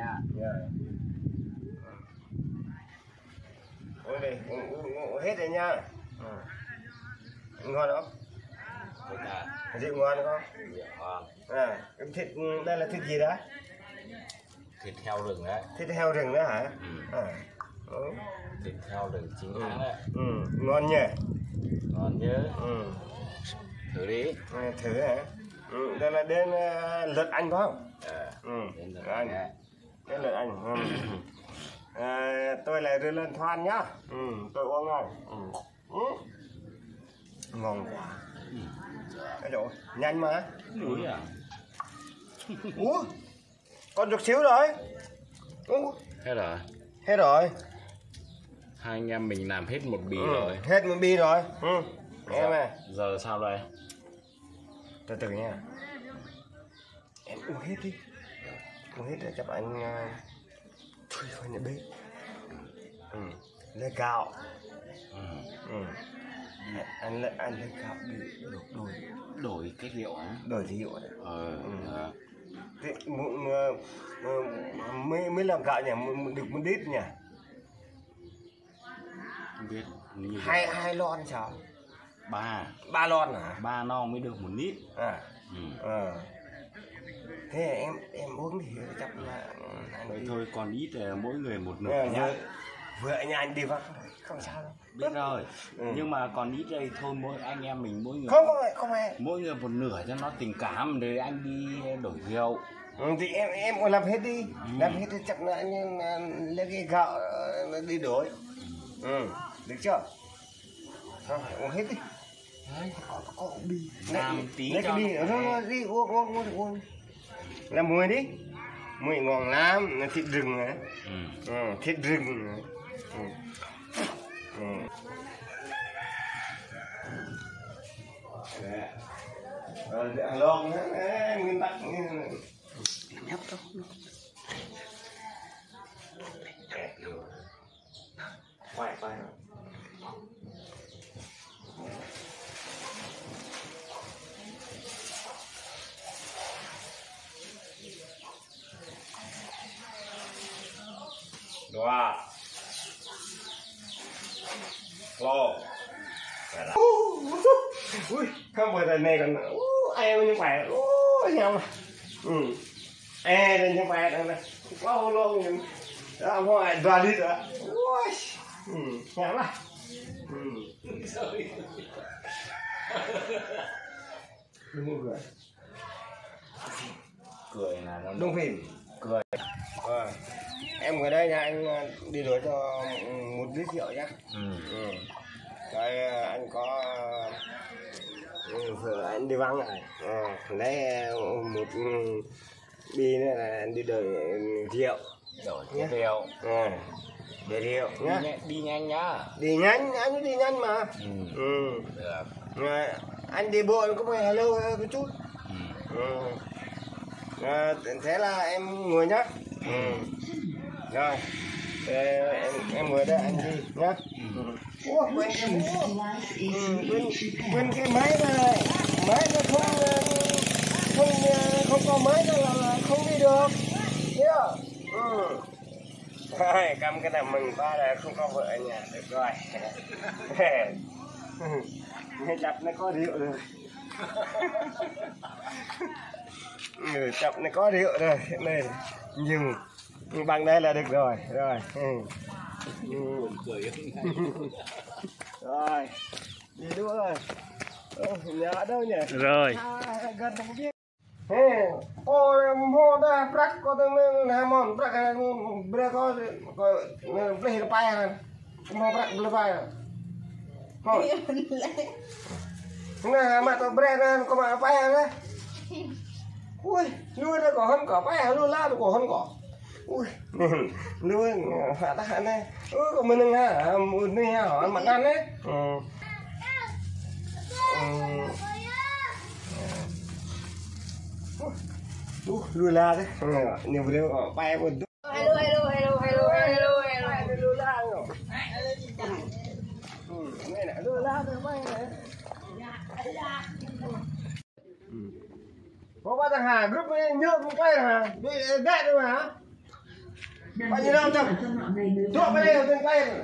nhá. Uống đi, uống hết rồi nha. Ngon không? Rượu ngon không? À, thịt đây là thịt gì đó? Thịt heo rừng đấy. Thịt heo rừng đó hả? Thịt heo rừng 9 tháng đấy. Ngon nhỉ? Ngon nhớ. Thử đi. Thử hả? Đây là đến lượt anh phải không? Đến lượt anh. Đến lượt anh. Tôi là đưa lên thoan nhá. Tôi uống rồi. Ngon quá. Cái chỗ nhanh mà. Núi à? Ủa? Còn chút xíu rồi. Hết rồi. Hết rồi. Hai anh em mình làm hết một bì rồi. Hết một bì rồi. Em à. Giờ sao đây? Từ từ nha. Em uống hết đi. Uống hết để cho anh thui khỏi nhà bếp. Lấy gạo. Anh lấy gạo đi Đổi cái rượu á. đổi rượu đấy. Thế, mới làm gạo nhỉ, được 1 lít nhỉ? Không biết. Hai lon sao? 3 lon hả? 3 lon mới được 1 lít. Thế em uống thì chắc là vậy thôi, còn ít là mỗi người 1 nửa nhá. Vừa nhà anh đi vào không sao đâu. Biết rồi. Nhưng mà còn ít đây thôi, mỗi anh em mình mỗi người không ai. Mỗi người 1 nửa cho nó tình cảm, để anh đi đổi rượu. Thì em làm hết đi. Làm hết thì chắc là anh lấy cái gạo đi đổi. Được chưa? Uống hết đi. Đấy, có bì. Làm tí lấy cho cái bì rồi đi uống. Làm mùi đi. Mùi ngon lắm, thịt rừng này. Thịt rừng này. Ăn lon á, nguyên tắc nhấp đâu. Khoai. Wow. Lô. Ui, không vừa này còn em như khỏe. Nhau. Đây như khỏe này. Quá luôn. Đó thôi ra đi rồi. Ui. Nhắm à. Đừng cười. Cười là nó Đúng phim. cười. Em ngồi đây nha, anh đi đổi cho 1 lít rượu nhá. Rồi anh có anh đi vắng này. Lấy 1 bì nữa là anh đi đổi rượu. Đổi rượu. Để rượu nhá. Đi nhanh nhá. Đi nhanh, anh đi nhanh mà. Được. Rồi, anh đi bộ có phải hello một chút. Thế là em ngồi nhá. Rồi, em ngồi đây anh đi nhá. Quên cái máy này, máy nó không có máy là không đi được. Thấy cầm cái này mừng quá là không có vợ ở nhà được rồi. Nghe chập nó có rượu rồi. Chập nó có rượu rồi này, nhưng bằng đây là được rồi. Rồi đi đua rồi. Nhà ở đâu nhỉ? Rồi. Gần không biết. Cô mua ta prak có tên Hamon prak bữa có play bay mua prak bữa bay. Thôi. Nè mà tôi brand có mà bay á. Ui, nuôi nó có hơn cỏ bay luôn la có hơn cỏ. Ui, nuôi hạ ta này. Còn mình ha, mình hả mà ăn đấy. Nuôi la đấy. Nhiều video bay một. Hello. Này nè, nuôi la được bay này. Có ba thằng Hà group nhớ một cái hả? Đi ghét đâu hả? bao nhiêu đâu chồng chuột bên đây ở bên tay rồi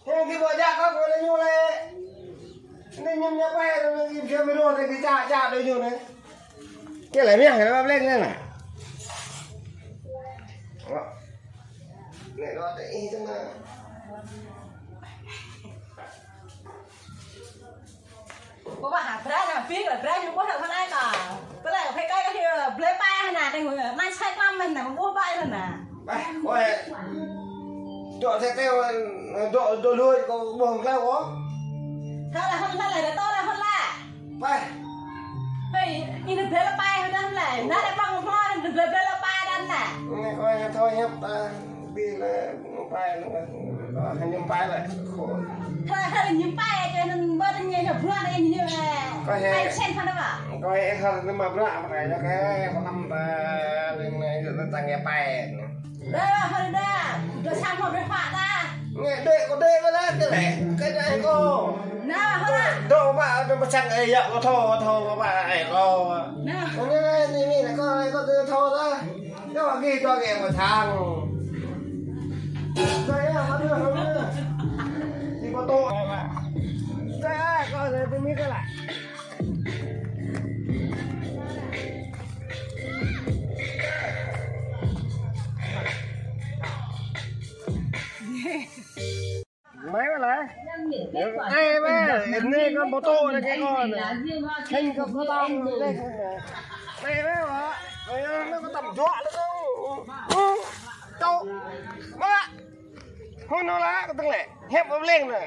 thế khi vợ ra các con nó nhô lên nên nhâm nhấp bay rồi nhìn xem video thì cái cha đôi nhô đấy cái này miệng nó lên lên này này nó đấy chứ mà có bạn hạt ra là biết là ra nhưng có thằng ai cả cái này phải cái kia play bay nè đây người nay sai năm mình là mua bay rồi nè bay coi chỗ xe kêu độ đuôi có buồng kêu có thế là hôm nay là to là hôm là bay hey in được play bay thôi đó là nó đã bằng hoa được play bay đó nè này coi thôi nhấp ta đi là bay nó hành nhâm bay lại khổ thôi thôi nhím bay cho nên bớt đi nhiều vừa đây như là bay sen thôi đó mà coi hơn mà bữa này cho cái con năm lên này nó tăng nghe bay đây là thôi đó rồi sang một đôi phạ ta nghe đây có cái này có nào thôi à đâu mà nó sang ấy ạ có thô mà ấy có nào này có thô đó nếu mà ghi cho kìa một thằng đây mà đưa thì có tô mà đây có rồi tôi biết cái lại mấy mà lại đây mà đây con mô tô này cái con này hình có tông đây đây mà nó có tầm dọa nữa đâu bác hôn nó lá có tăng lệ hẹp nó lên rồi